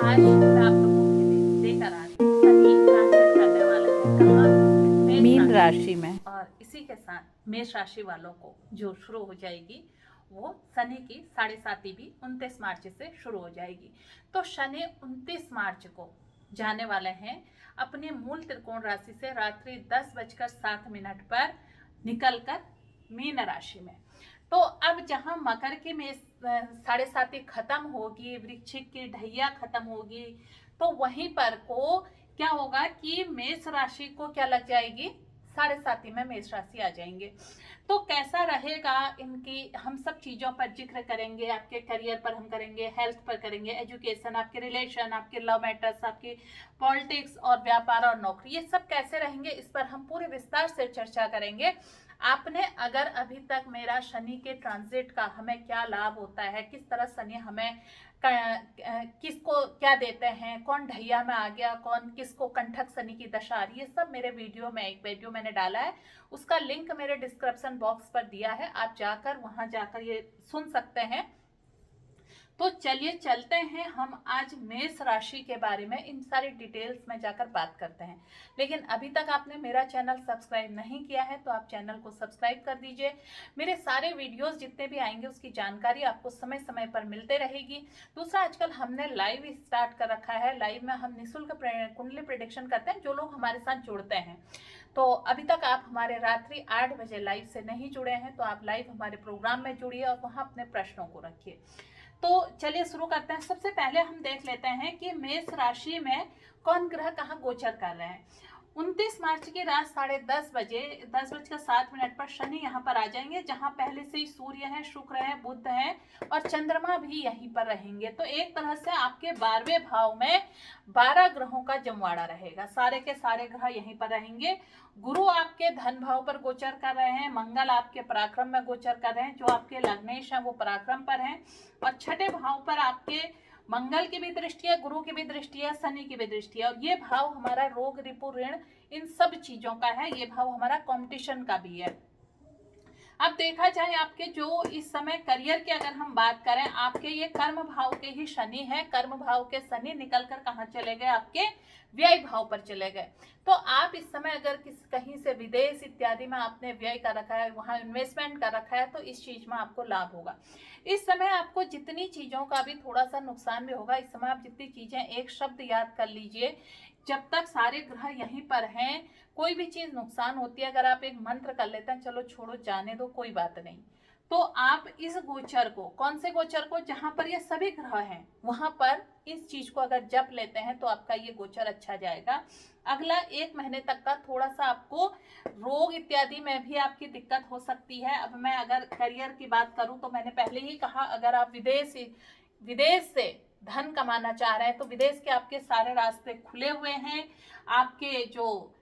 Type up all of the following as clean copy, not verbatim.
आज मैं आप लोगों के लिए लेकर आ रही हूँ शनि ट्रांजिट करने वाला है कहाँ, मेष मीन राशि राशि में। में। और इसी के साथ मेष राशि वालों को जो शुरू हो जाएगी वो शनि की 7.5 भी 29 मार्च से शुरू हो जाएगी। तो शनि 29 मार्च को जाने वाले हैं अपने मूल त्रिकोण राशि से रात्रि 10:07 पर निकलकर मीन राशि में। तो अब जहां मकर की में 7.5 खत्म होगी, वृश्चिक की ढैया खत्म होगी, तो वहीं पर को क्या होगा कि मेष राशि को क्या लग जाएगी, 7.5 में मेष राशि आ जाएंगे। तो कैसा रहेगा इनकी हम सब चीजों पर जिक्र करेंगे। आपके करियर पर हम करेंगे, हेल्थ पर करेंगे, एजुकेशन, आपके रिलेशन, आपके लव मैटर्स, आपकी पॉलिटिक्स और व्यापार और नौकरी, ये सब कैसे रहेंगे इस पर हम पूरे विस्तार से चर्चा करेंगे। आपने अगर अभी तक मेरा शनि के ट्रांजिट का हमें क्या लाभ होता है, किस तरह शनि हमें किसको क्या देते हैं, कौन ढैया में आ गया, कौन किसको कंठक शनि की दशा आ रही है, सब मेरे वीडियो में एक वीडियो मैंने डाला है, उसका लिंक मेरे डिस्क्रिप्शन बॉक्स पर दिया है, आप जाकर वहां जाकर ये सुन सकते हैं। तो चलिए चलते हैं हम आज मेष राशि के बारे में इन सारी डिटेल्स में जाकर बात करते हैं। लेकिन अभी तक आपने मेरा चैनल सब्सक्राइब नहीं किया है तो आप चैनल को सब्सक्राइब कर दीजिए। मेरे सारे वीडियोस जितने भी आएंगे उसकी जानकारी आपको समय समय पर मिलते रहेगी। दूसरा, आजकल हमने लाइव स्टार्ट कर रखा है। लाइव में हम निःशुल्क कुंडली प्रेडिक्शन करते हैं जो लोग हमारे साथ जुड़ते हैं। तो अभी तक आप हमारे रात्रि 8 बजे लाइव से नहीं जुड़े हैं तो आप लाइव हमारे प्रोग्राम में जुड़िए और वहां अपने प्रश्नों को रखिए। तो चलिए शुरू करते हैं। सबसे पहले हम देख लेते हैं कि मेष राशि में कौन ग्रह कहाँ गोचर कर रहे हैं। 29 मार्च की रात 10:07 पर शनि यहाँ पर आ जाएंगे, जहां पहले से ही सूर्य है, शुक्र है, बुध है और चंद्रमा भी यहीं पर रहेंगे। तो एक तरह से आपके 12वें भाव में 12 ग्रहों का जमवाड़ा रहेगा, सारे के सारे ग्रह यहीं पर रहेंगे। गुरु आपके धन भाव पर गोचर कर रहे हैं, मंगल आपके पराक्रम में गोचर कर रहे हैं, जो आपके लग्नेश है वो पराक्रम पर हैं, और छठे भाव पर आपके मंगल की भी दृष्टि है, गुरु की भी दृष्टि है, शनि की भी दृष्टि है। और ये भाव हमारा रोग, रिपु, ऋण, इन सब चीजों का है। ये भाव हमारा कंपटीशन का भी है। अब देखा जाए आपके जो इस समय करियर की अगर हम बात करें, आपके ये कर्म भाव के ही शनि है। कर्म भाव के शनि निकलकर कहाँ चले गए, आपके व्यय भाव पर चले गए। तो आप इस समय अगर कहीं से विदेश इत्यादि में आपने व्यय कर रखा है, वहां इन्वेस्टमेंट कर रखा है, तो इस चीज में आपको लाभ होगा। इस समय आपको जितनी चीजों का भी थोड़ा सा नुकसान भी होगा। इस समय आप जितनी चीजें, एक शब्द याद कर लीजिए, जब तक सारे ग्रह यहीं पर हैं कोई भी चीज नुकसान होती है। अगर आप एक मंत्र कर लेते हैं, चलो छोड़ो जाने दो कोई बात नहीं, तो आप इस गोचर को, कौन से गोचर को, जहां पर ये सभी ग्रह हैं वहां पर इस चीज को अगर जप लेते हैं तो आपका ये गोचर अच्छा जाएगा। अगला 1 महीने तक का थोड़ा सा आपको रोग इत्यादि में भी आपकी दिक्कत हो सकती है। अब मैं अगर करियर की बात करूं तो मैंने पहले ही कहा, अगर आप विदेश से धन कमाना चाह रहे हैं तो विदेश के आपके सारे रास्ते खुले हुए हैं। आपके जो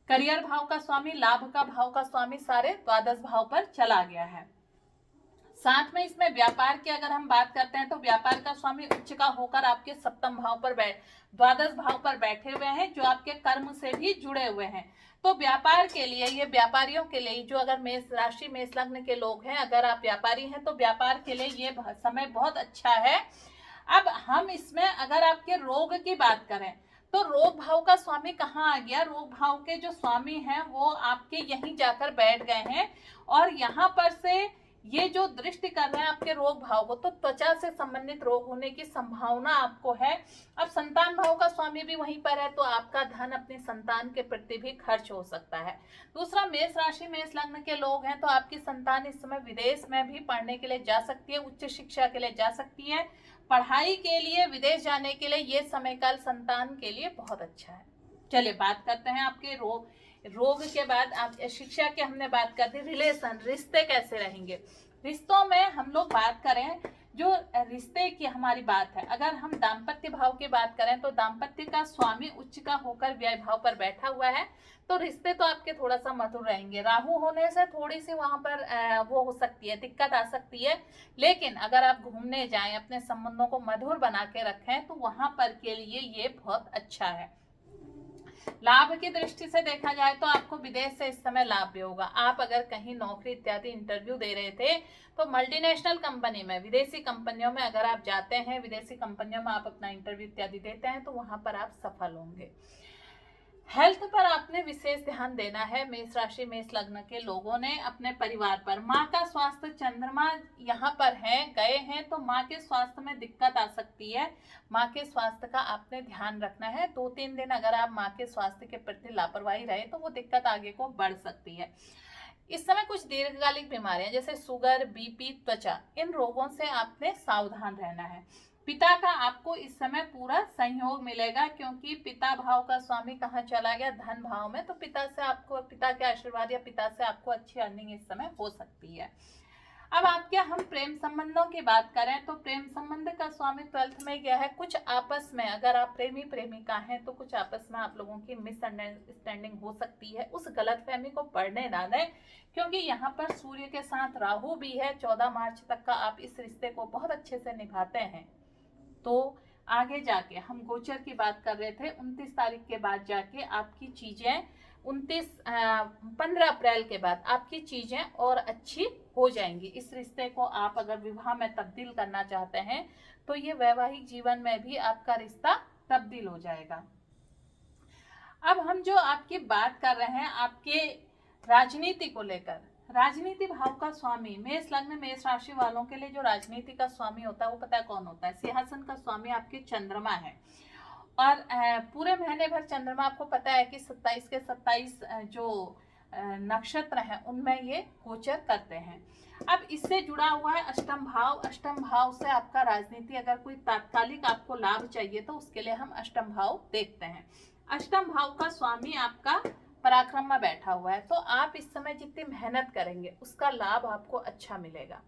करियर भाव का स्वामी, लाभ का भाव का स्वामी सारे द्वादश भाव पर चला गया है। साथ में इसमें व्यापार की अगर हम बात करते हैं तो व्यापार का स्वामी उच्च का होकर आपके सप्तम भाव पर द्वादश भाव पर बैठे हुए हैं, जो आपके कर्म से भी जुड़े हुए हैं। तो व्यापार के लिए, ये व्यापारियों के लिए, जो अगर मेष राशि मेष लग्न के लोग हैं, अगर आप व्यापारी हैं तो व्यापार के लिए ये समय बहुत अच्छा है। अब हम इसमें अगर आपके रोग की बात करें तो रोग भाव का स्वामी कहाँ आ गया, रोग भाव के जो स्वामी हैं वो आपके यहीं जाकर बैठ गए हैं, और यहाँ पर से ये जो दृष्टि कर रहे हैं आपके रोग भाव को, तो त्वचा से संबंधित रोग होने की संभावना आपको है। अब संतान भाव का स्वामी भी वहीं पर है, तो आपका धन अपनी संतान के प्रति भी खर्च हो सकता है। दूसरा, मेष राशि मेष लग्न के लोग हैं तो आपकी संतान इस समय विदेश में भी पढ़ने के लिए जा सकती है, उच्च शिक्षा के लिए जा सकती है, पढ़ाई के लिए, विदेश जाने के लिए ये समय काल संतान के लिए बहुत अच्छा है। चलिए बात करते हैं आपके रोग के बाद। आप शिक्षा की हमने बात कर दी। रिलेशन, रिश्ते कैसे रहेंगे। रिश्तों में हम लोग बात करें, जो रिश्ते की हमारी बात है, अगर हम दाम्पत्य भाव की बात करें तो दाम्पत्य का स्वामी उच्च का होकर व्यय भाव पर बैठा हुआ है, तो रिश्ते तो आपके थोड़ा सा मधुर रहेंगे। राहु होने से थोड़ी सी वहां पर वो हो सकती है, दिक्कत आ सकती है, लेकिन अगर आप घूमने जाएं, अपने संबंधों को मधुर बना के रखें, तो वहां पर के लिए ये बहुत अच्छा है। लाभ की दृष्टि से देखा जाए तो आपको विदेश से इस समय लाभ भी होगा। आप अगर कहीं नौकरी इत्यादि इंटरव्यू दे रहे थे तो मल्टीनेशनल कंपनी में, विदेशी कंपनियों में अगर आप जाते हैं, विदेशी कंपनियों में आप अपना इंटरव्यू इत्यादि देते हैं तो वहां पर आप सफल होंगे। हेल्थ पर आपने विशेष ध्यान देना है। मेष राशि मेष लग्न के लोगों ने अपने परिवार पर, माँ का स्वास्थ्य, चंद्रमा यहाँ पर है, गए हैं तो माँ के स्वास्थ्य में दिक्कत आ सकती है। माँ के स्वास्थ्य का आपने ध्यान रखना है। 2-3 दिन अगर आप माँ के स्वास्थ्य के प्रति लापरवाही रहे तो वो दिक्कत आगे को बढ़ सकती है। इस समय कुछ दीर्घकालिक बीमारियां जैसे शुगर, बीपी, त्वचा, इन रोगों से आपने सावधान रहना है। पिता का आपको इस समय पूरा सहयोग मिलेगा, क्योंकि पिता भाव का स्वामी कहाँ चला गया, धन भाव में, तो पिता से आपको, पिता के आशीर्वाद या पिता से आपको अच्छी अर्निंग इस समय हो सकती है। अब आपके हम प्रेम संबंधों की बात करें तो प्रेम संबंध का स्वामी 12th में गया है। कुछ आपस में, अगर आप प्रेमी प्रेमिका हैं तो कुछ आपस में आप लोगों की मिसअंडरस्टैंडिंग हो सकती है। उस गलतफहमी को बढ़ने ना दें, क्योंकि यहाँ पर सूर्य के साथ राहु भी है। 14 मार्च तक का आप इस रिश्ते को बहुत अच्छे से निभाते हैं। तो आगे जाके हम गोचर की बात कर रहे थे, 29 तारीख के बाद जाके आपकी चीजें 15 अप्रैल के बाद आपकी चीजें और अच्छी हो जाएंगी। इस रिश्ते को आप अगर विवाह में तब्दील करना चाहते हैं तो ये वैवाहिक जीवन में भी आपका रिश्ता तब्दील हो जाएगा। अब हम जो आपकी बात कर रहे हैं आपके राजनीति को लेकर, राजनीति भाव का स्वामी मेष लग्न मेष राशि वालों के लिए जो राजनीति का स्वामी होता है वो पता है कौन होता है? सिंहासन का स्वामी आपके चंद्रमा है। और पूरे महीने भर चंद्रमा आपको पता है कि 27 के 27 जो नक्षत्र हैं उनमें ये गोचर करते हैं। अब इससे जुड़ा हुआ है अष्टम भाव। अष्टम भाव से आपका राजनीति, अगर कोई तात्कालिक आपको लाभ चाहिए तो उसके लिए हम अष्टम भाव देखते हैं। अष्टम भाव का स्वामी आपका पराक्रम में बैठा हुआ है, तो आप इस समय जितनी मेहनत करेंगे उसका लाभ आपको अच्छा मिलेगा।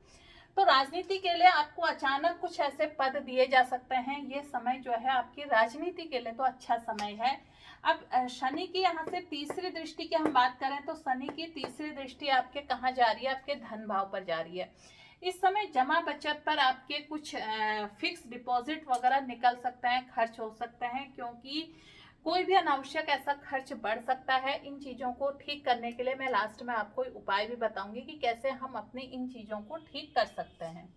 तो राजनीति के लिए आपको अचानक कुछ ऐसे पद दिए जा सकते हैं। ये समय जो है आपकी राजनीति के लिए तो अच्छा समय है। अब शनि की यहाँ से तीसरी दृष्टि की हम बात करें तो शनि की तीसरी दृष्टि आपके कहाँ जा रही है? आपके धन भाव पर जा रही है। इस समय जमा बचत पर आपके कुछ फिक्स डिपॉजिट वगैरह निकल सकते हैं, खर्च हो सकते हैं, क्योंकि कोई भी अनावश्यक ऐसा खर्च बढ़ सकता है। इन चीजों को ठीक करने के लिए मैं लास्ट में आपको उपाय भी बताऊंगी कि कैसे हम अपनी इन चीजों को ठीक कर सकते हैं।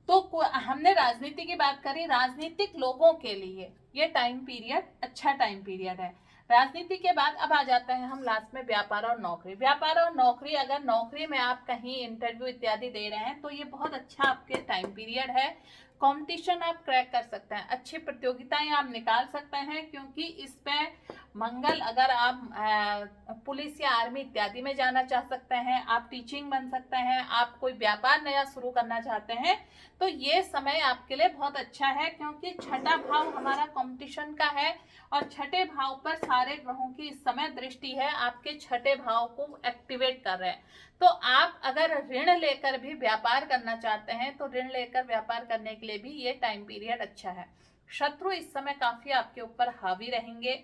तो हमने राजनीति की बात करी। राजनीतिक लोगों के लिए ये टाइम पीरियड अच्छा टाइम पीरियड है। राजनीति के बाद अब आ जाते हैं हम लास्ट में व्यापार और नौकरी। व्यापार और नौकरी, अगर नौकरी में आप कहीं इंटरव्यू इत्यादि दे रहे हैं तो ये बहुत अच्छा आपके टाइम पीरियड है। कंपटीशन आप क्रैक कर सकते हैं, अच्छी प्रतियोगिताएं आप निकाल सकते हैं, क्योंकि इस पे मंगल, अगर आप पुलिस या आर्मी इत्यादि में जाना चाह सकते हैं, आप टीचिंग बन सकते हैं, आप कोई व्यापार नया शुरू करना चाहते हैं तो ये समय आपके लिए बहुत अच्छा है, क्योंकि छठा भाव हमारा कंपटीशन का है और छठे भाव पर सारे ग्रहों की इस समय दृष्टि है, आपके छठे भाव को एक्टिवेट कर रहे हैं। तो आप अगर ऋण लेकर भी व्यापार करना चाहते हैं तो ऋण लेकर व्यापार करने के लिए भी ये टाइम पीरियड अच्छा है। शत्रु इस समय काफी आपके ऊपर हावी रहेंगे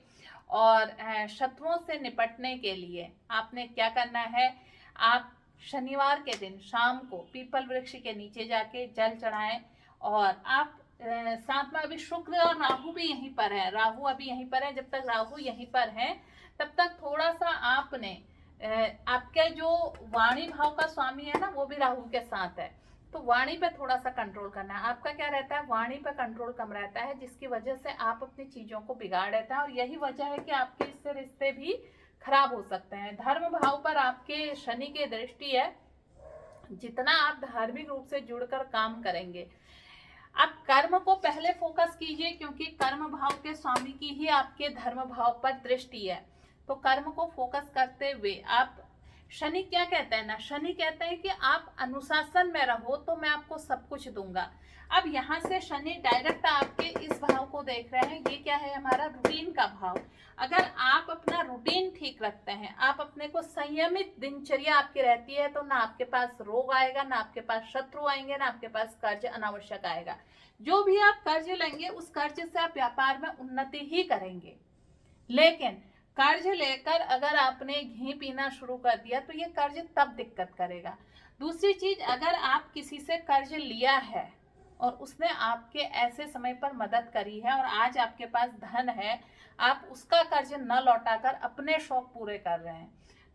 और शत्रुओं से निपटने के लिए आपने क्या करना है, आप शनिवार के दिन शाम को पीपल वृक्ष के नीचे जाके जल चढ़ाएं। और आप साथ में अभी शुक्र और राहु भी यहीं पर है, राहु अभी यहीं पर है, जब तक राहु यहीं पर है तब तक थोड़ा सा आपने आपके जो वाणी भाव का स्वामी है ना वो भी राहु के साथ है, तो वाणी पे थोड़ा सा कंट्रोल करना है। आपका क्या रहता है, वाणी पे कंट्रोल कम रहता है, जिसकी वजह से आप अपनी चीजों को बिगाड़ देता है और यही वजह है कि आपके इससे रिश्ते भी खराब हो सकते हैं। धर्म भाव पर आपके शनि की दृष्टि है। जितना आप धार्मिक रूप से जुड़कर काम करेंगे, आप कर्म को पहले फोकस कीजिए, क्योंकि कर्म भाव के स्वामी की ही आपके धर्म भाव पर दृष्टि है। तो कर्म को फोकस करते हुए आप, शनि क्या कहते हैं ना, शनि कहते हैं कि आप अनुशासन में रहो तो मैं आपको सब कुछ दूंगा। अब यहाँ से शनि डायरेक्ट आपके इस भाव को देख रहे हैं, ये क्या है हमारा रूटीन का भाव। अगर आप अपना रूटीन ठीक रखते हैं, आप अपने को संयमित दिनचर्या आपकी रहती है, तो ना आपके पास रोग आएगा, ना आपके पास शत्रु आएंगे, ना आपके पास कर्ज अनावश्यक आएगा। जो भी आप कर्ज लेंगे उस कर्ज से आप व्यापार में उन्नति ही करेंगे। लेकिन कर्ज लेकर अगर आपने घी पीना शुरू कर दिया तो ये कर्ज तब दिक्कत करेगा। दूसरी चीज, अगर आप किसी से कर्ज लिया है और उसने आपके ऐसे समय पर मदद करी है और आज आपके पास धन है, आप उसका कर्ज न लौटाकर अपने शौक पूरे कर रहे हैं,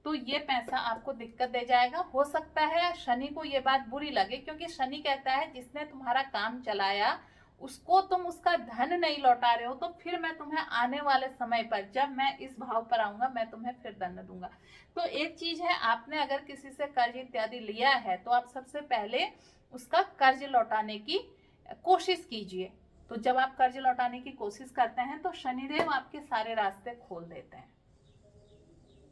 तो ये पैसा आपको दिक्कत दे जाएगा। हो सकता है शनि को ये बात बुरी लगे, क्योंकि शनि कहता है जिसने तुम्हारा काम चलाया उसको तुम उसका धन नहीं लौटा रहे हो, तो फिर मैं तुम्हें आने वाले समय पर जब मैं इस भाव पर आऊंगा मैं तुम्हें फिर दंड दूंगा। तो एक चीज है, आपने अगर किसी से कर्ज इत्यादि लिया है तो आप सबसे पहले उसका कर्ज लौटाने की कोशिश कीजिए। तो जब आप कर्ज लौटाने की कोशिश करते हैं तो शनिदेव आपके सारे रास्ते खोल देते हैं,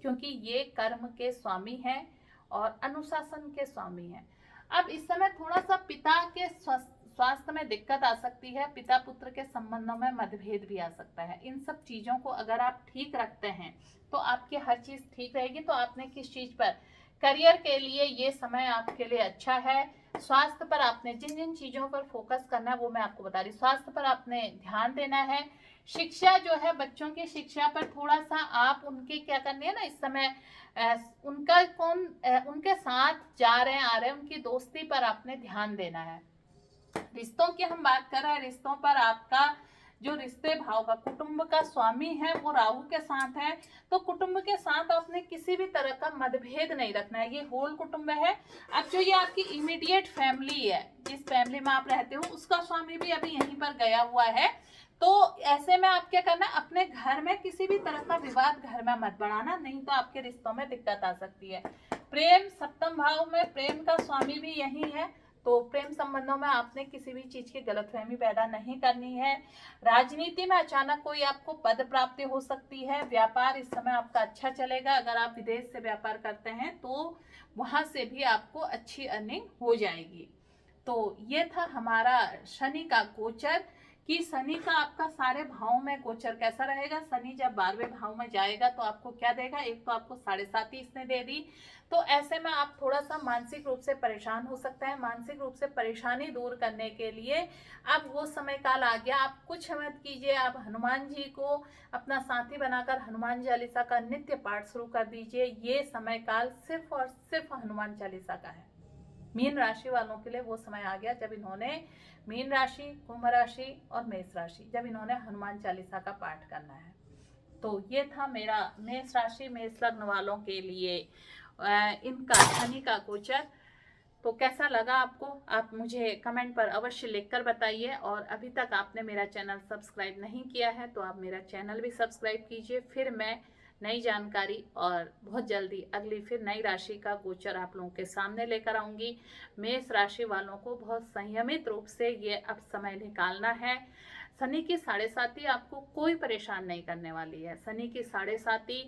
क्योंकि ये कर्म के स्वामी हैं और अनुशासन के स्वामी हैं। अब इस समय थोड़ा सा पिता के स्वास्थ्य में दिक्कत आ सकती है, पिता पुत्र के संबंधों में मतभेद भी आ सकता है। इन सब चीजों को अगर आप ठीक रखते हैं तो आपकी हर चीज ठीक रहेगी। तो आपने किस चीज पर, करियर के लिए ये समय आपके लिए अच्छा है। स्वास्थ्य पर आपने जिन जिन चीजों पर फोकस करना है वो मैं आपको बता रही हूँ। स्वास्थ्य पर आपने ध्यान देना है। शिक्षा जो है, बच्चों की शिक्षा पर थोड़ा सा आप उनके क्या करनी है ना, इस समय उनके साथ जा रहे हैं आ रहे हैं, उनकी दोस्ती पर आपने ध्यान देना है। रिश्तों की हम बात कर रहे हैं, रिश्तों पर आपका जो रिश्ते भाव का कुटुंब का स्वामी है वो राहु के साथ है, तो कुटुंब के साथ आपने किसी भी तरह का मतभेद नहीं रखना है। ये होल कुटुंब है। अब जो ये आपकी इमीडिएट फैमिली है, जिस फैमिली में आप रहते हो, उसका स्वामी भी अभी यहीं पर गया हुआ है। तो ऐसे में आप क्या करना, अपने घर में किसी भी तरह का विवाद घर में मत बढ़ाना, नहीं तो आपके रिश्तों में दिक्कत आ सकती है। प्रेम, सप्तम भाव में प्रेम का स्वामी भी यही है, तो प्रेम संबंधों में आपने किसी भी चीज की गलतफहमी पैदा नहीं करनी है। राजनीति में अचानक कोई आपको पद प्राप्ति हो सकती है। व्यापार इस समय आपका अच्छा चलेगा। अगर आप विदेश से व्यापार करते हैं तो वहां से भी आपको अच्छी अर्निंग हो जाएगी। तो ये था हमारा शनि का गोचर, कि शनि का आपका सारे भावों में गोचर कैसा रहेगा। शनि जब 12वें भाव में जाएगा तो आपको क्या देगा, एक तो आपको 7.5 इसने दे दी, तो ऐसे में आप थोड़ा सा मानसिक रूप से परेशान हो सकता है। मानसिक रूप से परेशानी दूर करने के लिए अब वो समय काल आ गया, आप कुछ मत कीजिए, आप हनुमान जी को अपना साथी बनाकर हनुमान चालीसा का नित्य पाठ शुरू कर दीजिए। ये समय काल सिर्फ और सिर्फ हनुमान चालीसा का है। मीन राशि वालों के लिए वो समय आ गया जब इन्होंने मीन राशि, कुंभ राशि और मेष राशि, जब इन्होंने हनुमान चालीसा का पाठ करना है। तो ये था मेरा मेष राशि मेष लग्न वालों के लिए इनका शनि का गोचर। तो कैसा लगा आपको, आप मुझे कमेंट पर अवश्य लिखकर बताइए। और अभी तक आपने मेरा चैनल सब्सक्राइब नहीं किया है तो आप मेरा चैनल भी सब्सक्राइब कीजिए। फिर मैं नई जानकारी और बहुत जल्दी अगली फिर नई राशि का गोचर आप लोगों के सामने लेकर आऊंगी। मेष राशि वालों को बहुत संयमित रूप से ये अब समय निकालना है। शनि की 7.5 आपको कोई परेशान नहीं करने वाली है। शनि की 7.5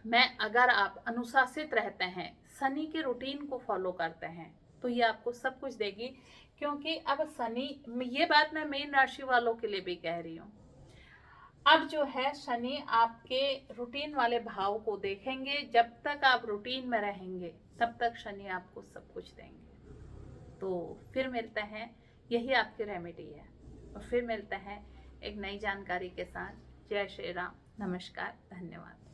में अगर आप अनुशासित रहते हैं, शनि के रूटीन को फॉलो करते हैं, तो ये आपको सब कुछ देगी। क्योंकि अब शनि, ये बात मैं मीन राशि वालों के लिए भी कह रही हूँ, अब जो है शनि आपके रूटीन वाले भाव को देखेंगे। जब तक आप रूटीन में रहेंगे तब तक शनि आपको सब कुछ देंगे। तो फिर मिलते हैं, यही आपकी रेमेडी है। और फिर मिलते हैं एक नई जानकारी के साथ। जय श्री राम, नमस्कार, धन्यवाद।